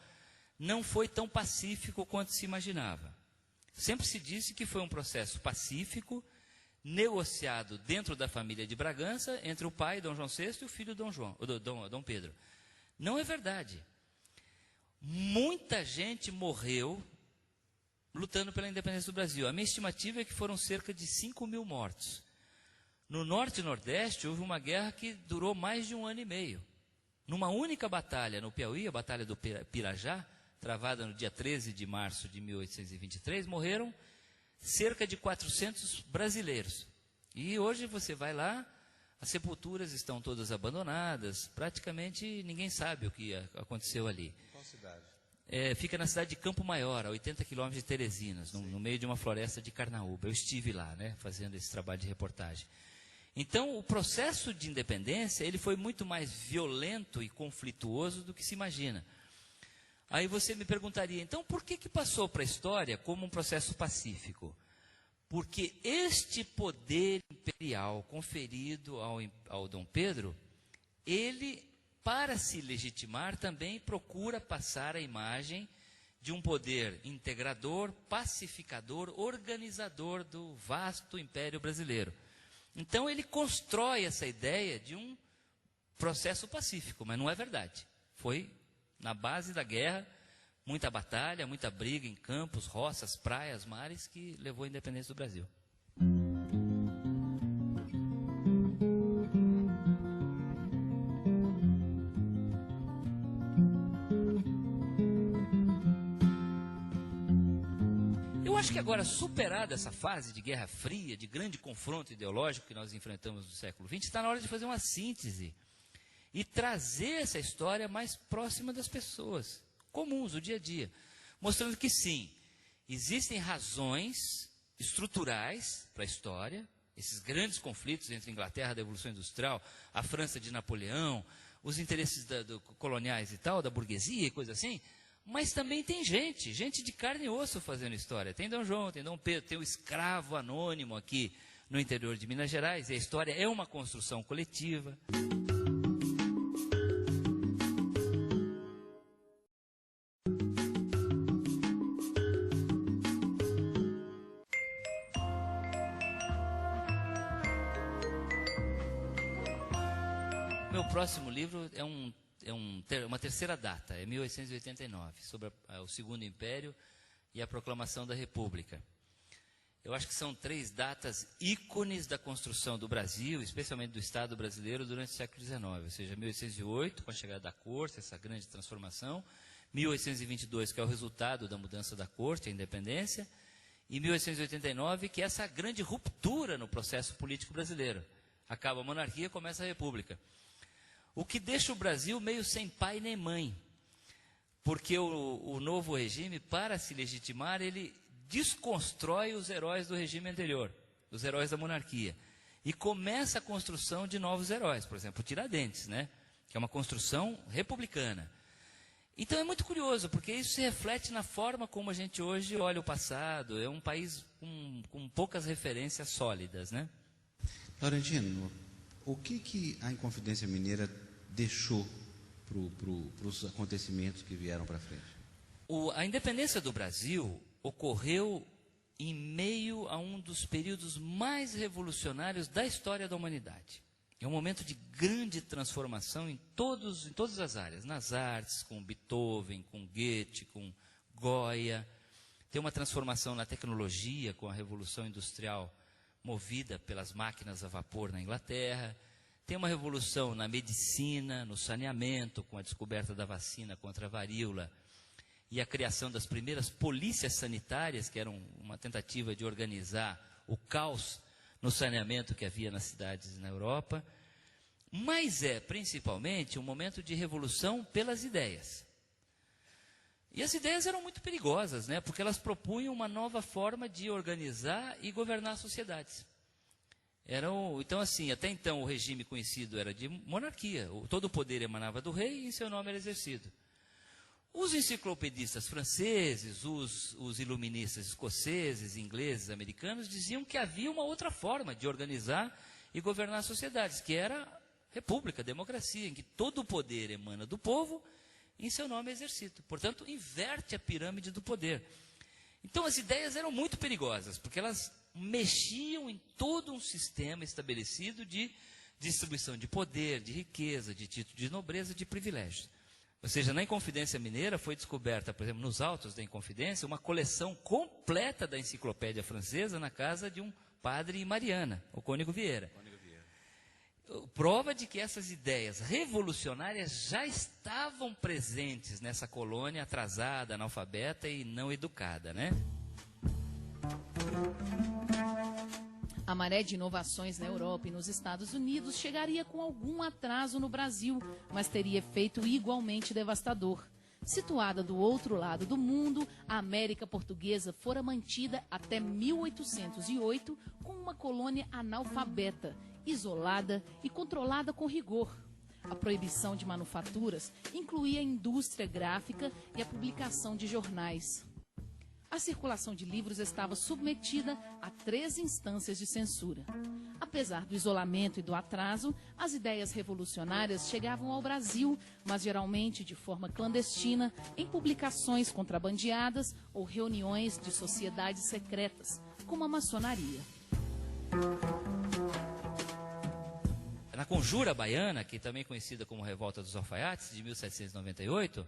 não foi tão pacífico quanto se imaginava. Sempre se disse que foi um processo pacífico, negociado dentro da família de Bragança, entre o pai, Dom João VI, e o filho Dom Pedro. Não é verdade. Muita gente morreu lutando pela independência do Brasil. A minha estimativa é que foram cerca de 5.000 mortos. No Norte e Nordeste, houve uma guerra que durou mais de 1 ano e meio. Numa única batalha no Piauí, a Batalha do Pirajá, travada no dia 13 de março de 1823, morreram cerca de 400 brasileiros. E hoje você vai lá, as sepulturas estão todas abandonadas, praticamente ninguém sabe o que aconteceu ali. Qual cidade? Fica na cidade de Campo Maior, a 80 quilômetros de Teresinas, no meio de uma floresta de carnaúba. Eu estive lá, né, fazendo esse trabalho de reportagem. Então, o processo de independência, ele foi muito mais violento e conflituoso do que se imagina. Aí você me perguntaria, então, por que passou para a história como um processo pacífico? Porque este poder imperial conferido ao Dom Pedro, ele, para se legitimar, também procura passar a imagem de um poder integrador, pacificador, organizador do vasto Império Brasileiro. Então ele constrói essa ideia de um processo pacífico, mas não é verdade. Foi na base da guerra, muita batalha, muita briga em campos, roças, praias, mares, que levou à independência do Brasil. Eu acho que agora, superada essa fase de Guerra Fria, de grande confronto ideológico que nós enfrentamos no século XX, está na hora de fazer uma síntese e trazer essa história mais próxima das pessoas, comuns, do dia a dia, mostrando que sim, existem razões estruturais para a história, esses grandes conflitos entre a Inglaterra da Revolução Industrial, a França de Napoleão, os interesses coloniais e tal, da burguesia e coisa assim. Mas também tem gente de carne e osso fazendo história. Tem Dom João, tem Dom Pedro, tem o escravo anônimo aqui no interior de Minas Gerais. E a história é uma construção coletiva. Meu próximo livro é uma terceira data, é 1889, sobre o Segundo Império e a proclamação da República. Eu acho que são 3 datas ícones da construção do Brasil, especialmente do Estado brasileiro, durante o século XIX. Ou seja, 1808, com a chegada da Corte, essa grande transformação. 1822, que é o resultado da mudança da Corte, a independência. em 1889, que é essa grande ruptura no processo político brasileiro. Acaba a monarquia, começa a república. O que deixa o Brasil meio sem pai nem mãe, porque o novo regime, para se legitimar, ele desconstrói os heróis do regime anterior, os heróis da monarquia, e começa a construção de novos heróis, por exemplo, o Tiradentes, né? Que é uma construção republicana. Então é muito curioso, porque isso se reflete na forma como a gente hoje olha o passado. É um país com poucas referências sólidas, né? Laurentino, o que a Inconfidência Mineira deixou para os acontecimentos que vieram para frente? A independência do Brasil ocorreu em meio a um dos períodos mais revolucionários da história da humanidade. É um momento de grande transformação em todas as áreas, nas artes, com Beethoven, com Goethe, com Goya. Tem uma transformação na tecnologia, com a Revolução Industrial movida pelas máquinas a vapor na Inglaterra. Tem uma revolução na medicina, no saneamento, com a descoberta da vacina contra a varíola e a criação das primeiras polícias sanitárias, que eram uma tentativa de organizar o caos no saneamento que havia nas cidades na Europa. Mas é, principalmente, um momento de revolução pelas ideias. E as ideias eram muito perigosas, né? Porque elas propunham uma nova forma de organizar e governar sociedades. Então, assim, até então o regime conhecido era de monarquia. Todo o poder emanava do rei e em seu nome era exercido. Os enciclopedistas franceses, os iluministas escoceses, ingleses, americanos, diziam que havia uma outra forma de organizar e governar sociedades, que era república, democracia, em que todo o poder emana do povo e em seu nome é exercido. Portanto, inverte a pirâmide do poder. Então, as ideias eram muito perigosas, porque elas mexiam em todo um sistema estabelecido de distribuição de poder, de riqueza, de título de nobreza, de privilégios. Ou seja, na Inconfidência Mineira foi descoberta, por exemplo, nos autos da Inconfidência, uma coleção completa da enciclopédia francesa na casa de um padre em Mariana, o Cônego Vieira. Prova de que essas ideias revolucionárias já estavam presentes nessa colônia atrasada, analfabeta e não educada, né? A maré de inovações na Europa e nos Estados Unidos chegaria com algum atraso no Brasil, mas teria efeito igualmente devastador. Situada do outro lado do mundo, a América Portuguesa fora mantida até 1808 como uma colônia analfabeta, isolada e controlada com rigor. A proibição de manufaturas incluía a indústria gráfica e a publicação de jornais. A circulação de livros estava submetida a 3 instâncias de censura. Apesar do isolamento e do atraso, as ideias revolucionárias chegavam ao Brasil, mas geralmente de forma clandestina, em publicações contrabandeadas ou reuniões de sociedades secretas, como a maçonaria. Na Conjura Baiana, que também é conhecida como Revolta dos Alfaiates, de 1798,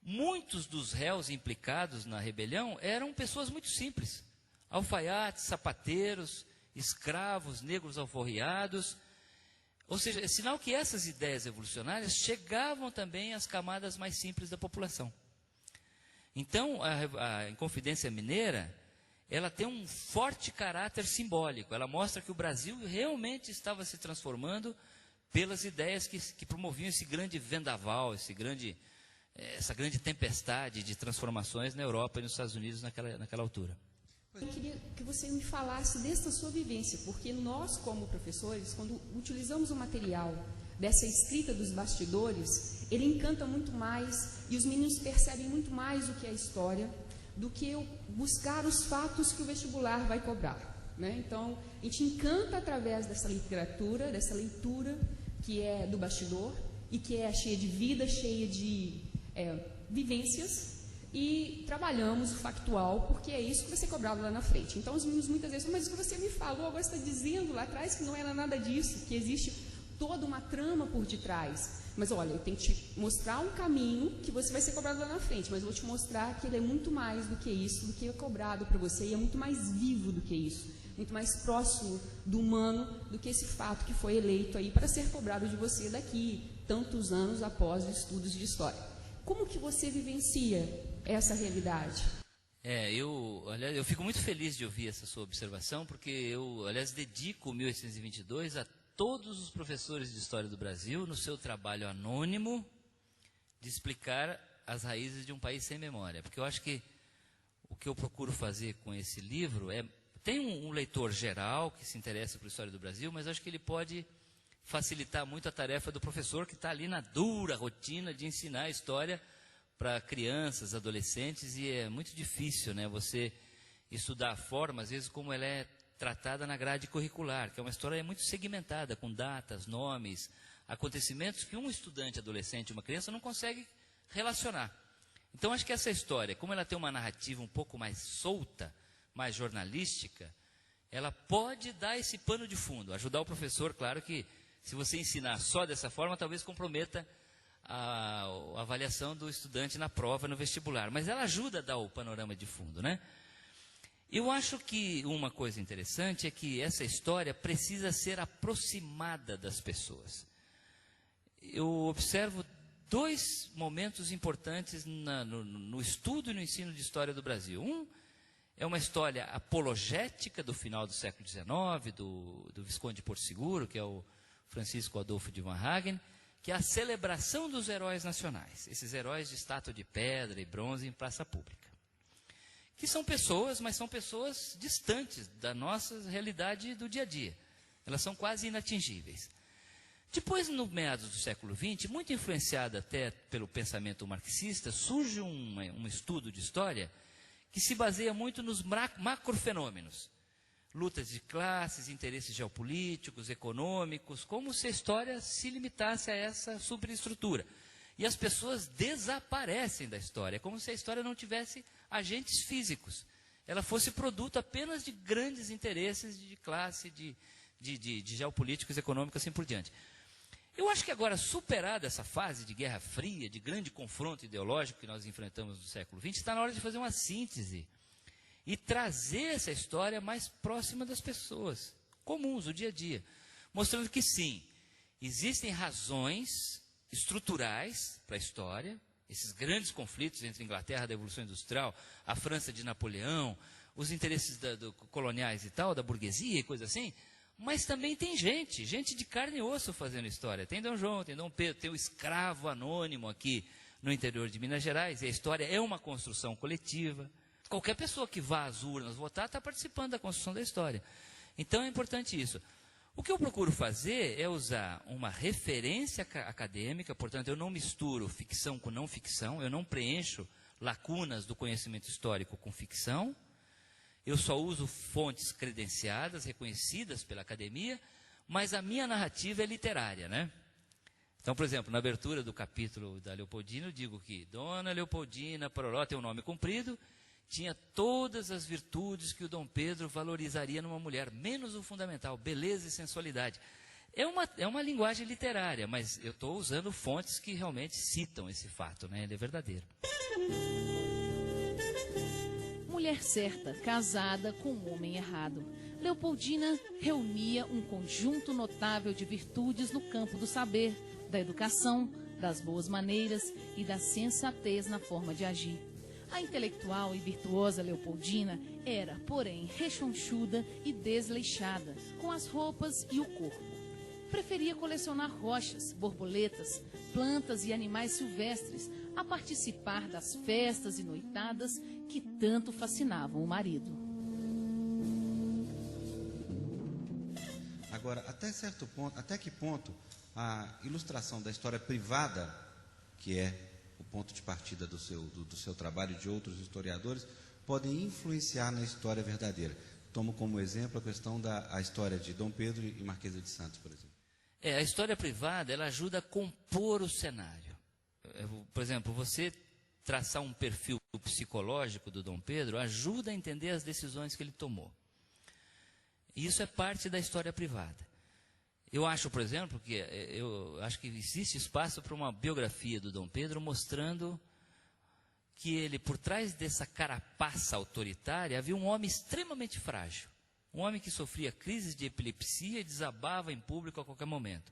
muitos dos réus implicados na rebelião eram pessoas muito simples. Alfaiates, sapateiros, escravos, negros alforriados. Ou seja, é sinal que essas ideias revolucionárias chegavam também às camadas mais simples da população. Então, a Inconfidência Mineira, ela tem um forte caráter simbólico. Ela mostra que o Brasil realmente estava se transformando pelas ideias que promoviam esse grande vendaval, essa grande tempestade de transformações na Europa e nos Estados Unidos naquela altura. Eu queria que você me falasse dessa sua vivência, porque nós, como professores, quando utilizamos o material dessa escrita dos bastidores, ele encanta muito mais e os meninos percebem muito mais o que é história do que eu buscar os fatos que o vestibular vai cobrar, né? Então, a gente encanta através dessa literatura, dessa leitura que é do bastidor e que é cheia de vida, cheia de vivências, e trabalhamos o factual, porque é isso que vai ser cobrado lá na frente. Então, os meninos muitas vezes falam, mas o que você me falou, agora está dizendo lá atrás que não era nada disso, que existe toda uma trama por detrás. Mas olha, eu tenho que te mostrar um caminho que você vai ser cobrado lá na frente, mas eu vou te mostrar que ele é muito mais do que isso, do que é cobrado para você, e é muito mais vivo do que isso, muito mais próximo do humano do que esse fato que foi eleito aí para ser cobrado de você daqui tantos anos após os estudos de história. Como que você vivencia essa realidade? Aliás, eu fico muito feliz de ouvir essa sua observação, porque eu, aliás, dedico o 1822 a todos os professores de História do Brasil no seu trabalho anônimo de explicar as raízes de um país sem memória. Porque eu acho que o que eu procuro fazer com esse livro tem um leitor geral que se interessa por História do Brasil, mas eu acho que ele pode facilitar muito a tarefa do professor que está ali na dura rotina de ensinar a história para crianças, adolescentes, e é muito difícil, né, você estudar a forma, às vezes, como ela é tratada na grade curricular, que é uma história muito segmentada, com datas, nomes, acontecimentos que um estudante adolescente, uma criança, não consegue relacionar. Então, acho que essa história, como ela tem uma narrativa um pouco mais solta, mais jornalística, ela pode dar esse pano de fundo, ajudar o professor. Claro que, se você ensinar só dessa forma, talvez comprometa a avaliação do estudante na prova, no vestibular. Mas ela ajuda a dar o panorama de fundo, né? Eu acho que uma coisa interessante é que essa história precisa ser aproximada das pessoas. Eu observo dois momentos importantes no estudo e no ensino de história do Brasil. Um é uma história apologética do final do século XIX, do Visconde de Porto Seguro, que é o Francisco Adolfo de Van Hagen, que é a celebração dos heróis nacionais, esses heróis de estátua de pedra e bronze em praça pública. Que são pessoas, mas são pessoas distantes da nossa realidade do dia a dia. Elas são quase inatingíveis. Depois, no meados do século XX, muito influenciado até pelo pensamento marxista, surge um estudo de história que se baseia muito nos macrofenômenos. Lutas de classes, interesses geopolíticos, econômicos, como se a história se limitasse a essa superestrutura. E as pessoas desaparecem da história, como se a história não tivesse agentes físicos. Ela fosse produto apenas de grandes interesses de classe, de geopolíticos, econômicos, assim por diante. Eu acho que agora, superada essa fase de Guerra Fria, de grande confronto ideológico que nós enfrentamos no século XX, está na hora de fazer uma síntese e trazer essa história mais próxima das pessoas, comuns, do dia a dia. Mostrando que sim, existem razões estruturais para a história, esses grandes conflitos entre a Inglaterra da Revolução Industrial, a França de Napoleão, os interesses coloniais e tal, da burguesia e coisa assim, mas também tem gente de carne e osso fazendo história. Tem Dom João, tem Dom Pedro, tem o escravo anônimo aqui no interior de Minas Gerais, e a história é uma construção coletiva. Qualquer pessoa que vá às urnas votar está participando da construção da história. Então é importante isso. O que eu procuro fazer é usar uma referência acadêmica, portanto eu não misturo ficção com não ficção, eu não preencho lacunas do conhecimento histórico com ficção, eu só uso fontes credenciadas, reconhecidas pela academia, mas a minha narrativa é literária, né? Então, por exemplo, na abertura do capítulo da Leopoldina, eu digo que Dona Leopoldina Pororó tem um nome comprido, tinha todas as virtudes que o Dom Pedro valorizaria numa mulher, menos o fundamental, beleza e sensualidade. É uma linguagem literária, mas eu estou usando fontes que realmente citam esse fato, né? Ele é verdadeiro. Mulher certa, casada com um homem errado. Leopoldina reunia um conjunto notável de virtudes no campo do saber, da educação, das boas maneiras e da sensatez na forma de agir. A intelectual e virtuosa Leopoldina era, porém, rechonchuda e desleixada, com as roupas e o corpo. Preferia colecionar rochas, borboletas, plantas e animais silvestres, a participar das festas e noitadas que tanto fascinavam o marido. Agora, até que ponto a ilustração da história privada, que é o ponto de partida do seu trabalho e de outros historiadores, podem influenciar na história verdadeira? Tomo como exemplo a questão da história de Dom Pedro e Marquesa de Santos, por exemplo. A história privada, ela ajuda a compor o cenário. Por exemplo, você traçar um perfil psicológico do Dom Pedro ajuda a entender as decisões que ele tomou. E isso é parte da história privada. Eu acho, por exemplo, que existe espaço para uma biografia do Dom Pedro mostrando que ele, por trás dessa carapaça autoritária, havia um homem extremamente frágil. Um homem que sofria crises de epilepsia e desabava em público a qualquer momento.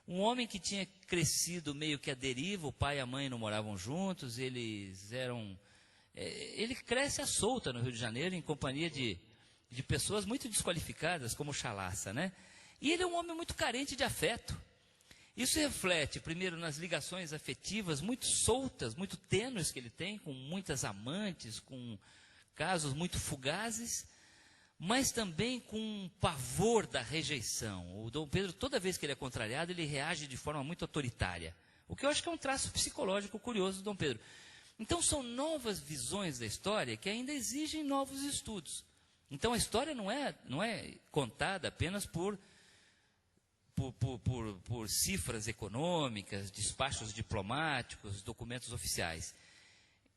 Um homem que tinha crescido meio que à deriva, o pai e a mãe não moravam juntos, eles eram ele cresce à solta no Rio de Janeiro, em companhia de pessoas muito desqualificadas, como o Chalaça, né? E ele é um homem muito carente de afeto. Isso reflete, primeiro, nas ligações afetivas muito soltas, muito tênues que ele tem, com muitas amantes, com casos muito fugazes, mas também com um pavor da rejeição. O Dom Pedro, toda vez que ele é contrariado, ele reage de forma muito autoritária, o que eu acho que é um traço psicológico curioso do Dom Pedro. Então, são novas visões da história que ainda exigem novos estudos. Então, a história não é contada apenas por cifras econômicas, despachos diplomáticos, documentos oficiais.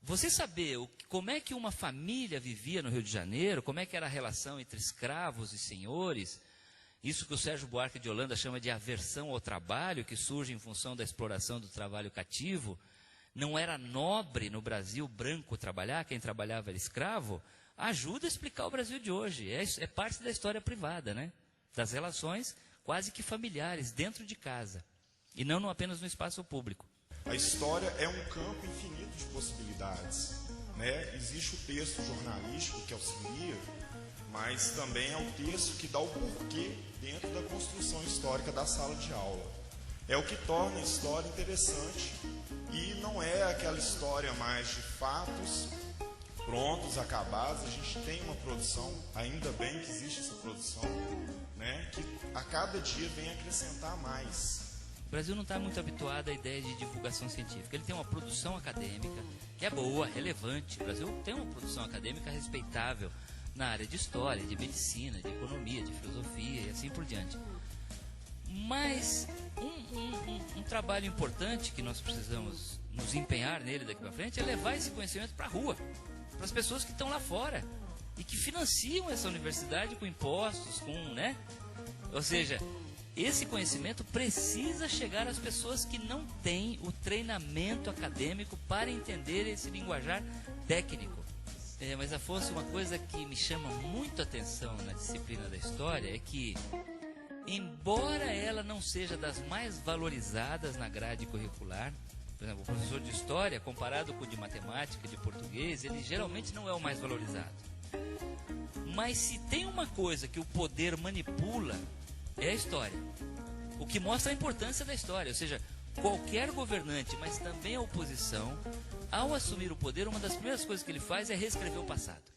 Você saber como é que uma família vivia no Rio de Janeiro, como é que era a relação entre escravos e senhores, isso que o Sérgio Buarque de Holanda chama de aversão ao trabalho, que surge em função da exploração do trabalho cativo, não era nobre no Brasil branco trabalhar, quem trabalhava era escravo, ajuda a explicar o Brasil de hoje. É parte da história privada, né? Das relações quase que familiares, dentro de casa, e não apenas no espaço público. A história é um campo infinito de possibilidades, né? Existe o texto jornalístico que auxilia, mas também é o texto que dá o porquê dentro da construção histórica da sala de aula. É o que torna a história interessante e não é aquela história mais de fatos prontos, acabados. A gente tem uma produção, ainda bem que existe essa produção, né, que a cada dia vem acrescentar mais. O Brasil não está muito habituado à ideia de divulgação científica. Ele tem uma produção acadêmica que é boa, relevante. O Brasil tem uma produção acadêmica respeitável na área de história, de medicina, de economia, de filosofia e assim por diante. Mas um trabalho importante que nós precisamos nos empenhar nele daqui para frente é levar esse conhecimento para a rua, para as pessoas que estão lá fora e que financiam essa universidade com impostos, né? Ou seja, esse conhecimento precisa chegar às pessoas que não têm o treinamento acadêmico para entender esse linguajar técnico. Mas, Afonso, uma coisa que me chama muito a atenção na disciplina da história é que, embora ela não seja das mais valorizadas na grade curricular, por exemplo, o professor de história, comparado com o de matemática, de português, ele geralmente não é o mais valorizado. Mas se tem uma coisa que o poder manipula, é a história. O que mostra a importância da história, ou seja, qualquer governante, mas também a oposição, ao assumir o poder, uma das primeiras coisas que ele faz é reescrever o passado.